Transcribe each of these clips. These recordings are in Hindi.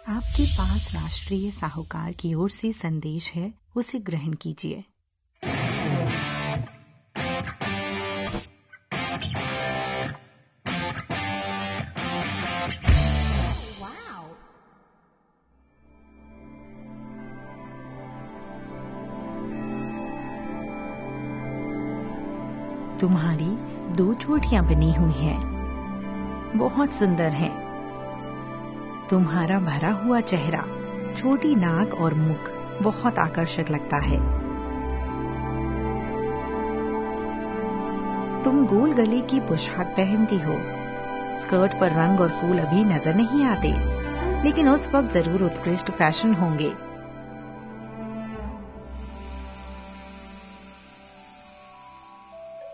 आपके पास राष्ट्रीय साहूकार की ओर से संदेश है, उसे ग्रहण कीजिए। तुम्हारी 2 चोटियां बनी हुई हैं, बहुत सुंदर हैं। तुम्हारा भरा हुआ चेहरा, छोटी नाक और मुख बहुत आकर्षक लगता है। तुम गोल गले की पोशाक पहनती हो। स्कर्ट पर रंग और फूल अभी नजर नहीं आते, लेकिन उस वक्त जरूर उत्कृष्ट फैशन होंगे।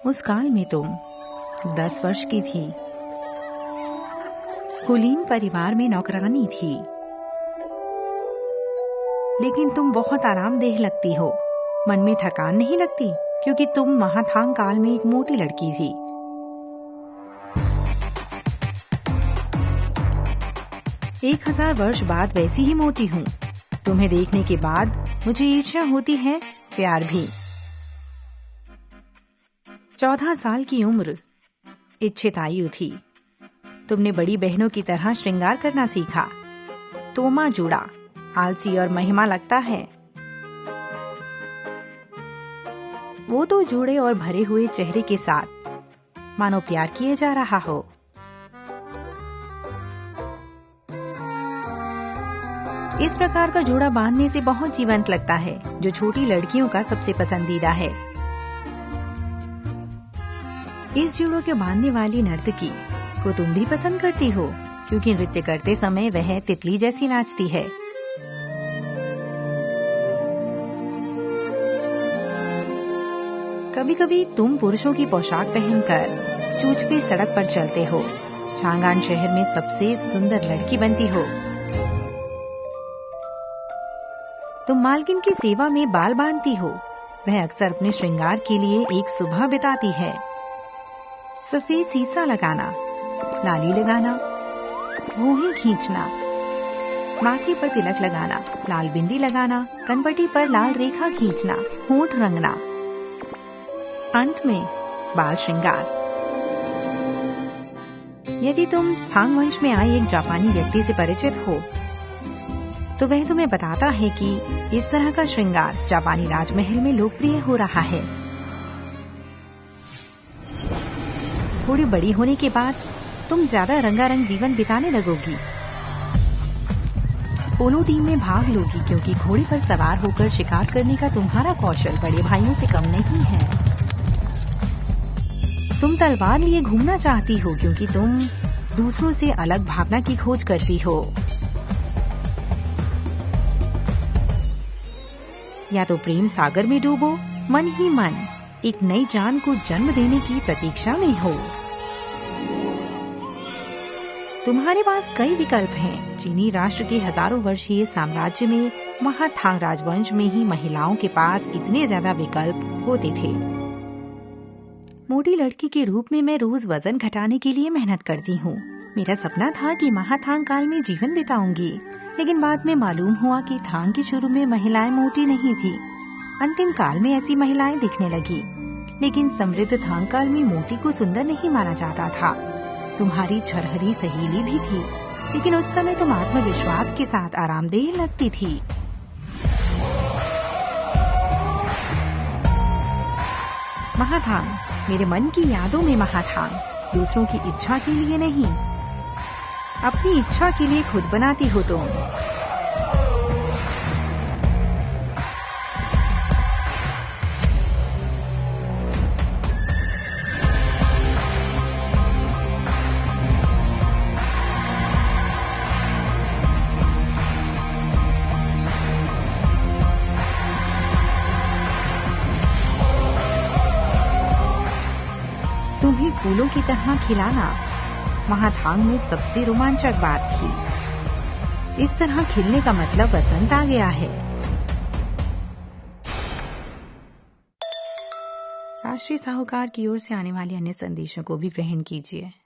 उस काल में तुम 10 वर्ष की थी। कुलीन परिवार में नौकरानी थी, लेकिन तुम बहुत आरामदेह लगती हो। मन में थकान नहीं लगती, क्योंकि तुम महाथांग काल में एक मोटी लड़की थी। एक 1000 वर्ष बाद वैसी ही मोटी हूँ। तुम्हें देखने के बाद मुझे ईर्ष्या होती है, प्यार भी। 14 साल की उम्र इच्छित आयु थी। तुमने बड़ी बहनों की तरह श्रृंगार करना सीखा। तोमा जुड़ा, आलसी और महिमा लगता है। वो तो जुड़े और भरे हुए चेहरे के साथ मानो प्यार किए जा रहा हो। इस प्रकार का जोड़ा बांधने से बहुत जीवंत लगता है, जो छोटी लड़कियों का सबसे पसंदीदा है। इस जोड़ों के बांधने वाली नर्तकी को तुम भी पसंद करती हो, क्योंकि नृत्य करते समय वह तितली जैसी नाचती है। कभी कभी तुम पुरुषों की पोशाक पहनकर चूच पे सड़क पर चलते हो। छांगान शहर में सबसे सुंदर लड़की बनती हो। तुम मालकिन की सेवा में बाल बांधती हो। वह अक्सर अपने श्रृंगार के लिए एक सुबह बिताती है। सफेद सीसा लगाना, लाली लगाना, भौहें खींचना, माथे पर तिलक लगाना, लाल बिंदी लगाना, कनपट्टी पर लाल रेखा खींचना, होंठ रंगना, अंत में बाल श्रृंगार। यदि तुम थांग वंश में आए एक जापानी व्यक्ति से परिचित हो, तो वह तुम्हें बताता है कि इस तरह का श्रृंगार जापानी राजमहल में लोकप्रिय हो रहा है। थोड़ी बड़ी होने के बाद तुम ज्यादा रंगारंग जीवन बिताने लगोगी। पोलो टीम में भाग लोगी, क्योंकि घोड़े पर सवार होकर शिकार करने का तुम्हारा कौशल बड़े भाइयों से कम नहीं है। तुम तलवार लिए घूमना चाहती हो, क्योंकि तुम दूसरों से अलग भावना की खोज करती हो। या तो प्रेम सागर में डूबो, मन ही मन एक नई जान को जन्म देने की प्रतीक्षा में हो। तुम्हारे पास कई विकल्प हैं। चीनी राष्ट्र के हजारों वर्षीय साम्राज्य में महाथांग राजवंश में ही महिलाओं के पास इतने ज्यादा विकल्प होते थे। मोटी लड़की के रूप में मैं रोज वजन घटाने के लिए मेहनत करती हूँ। मेरा सपना था कि महाथांग काल में जीवन बिताऊंगी, लेकिन बाद में मालूम हुआ कि थांग के शुरू में महिलाएं मोटी नहीं थी। अंतिम काल में ऐसी महिलाएं दिखने लगी, लेकिन समृद्ध थांग काल में मोटी को सुंदर नहीं माना जाता था। तुम्हारी छरहरी सहेली भी थी, लेकिन उस समय तुम आत्मविश्वास के साथ आरामदेह लगती थी। महाथांग, मेरे मन की यादों में महाथांग, दूसरों की इच्छा के लिए नहीं, अपनी इच्छा के लिए खुद बनाती हो तुम। तुम्हें फूलों की तरह खिलाना महाथांग में सबसे रोमांचक बात थी। इस तरह खिलने का मतलब बसंत आ गया है। राष्ट्रीय साहूकार की ओर से आने वाले अन्य संदेशों को भी ग्रहण कीजिए।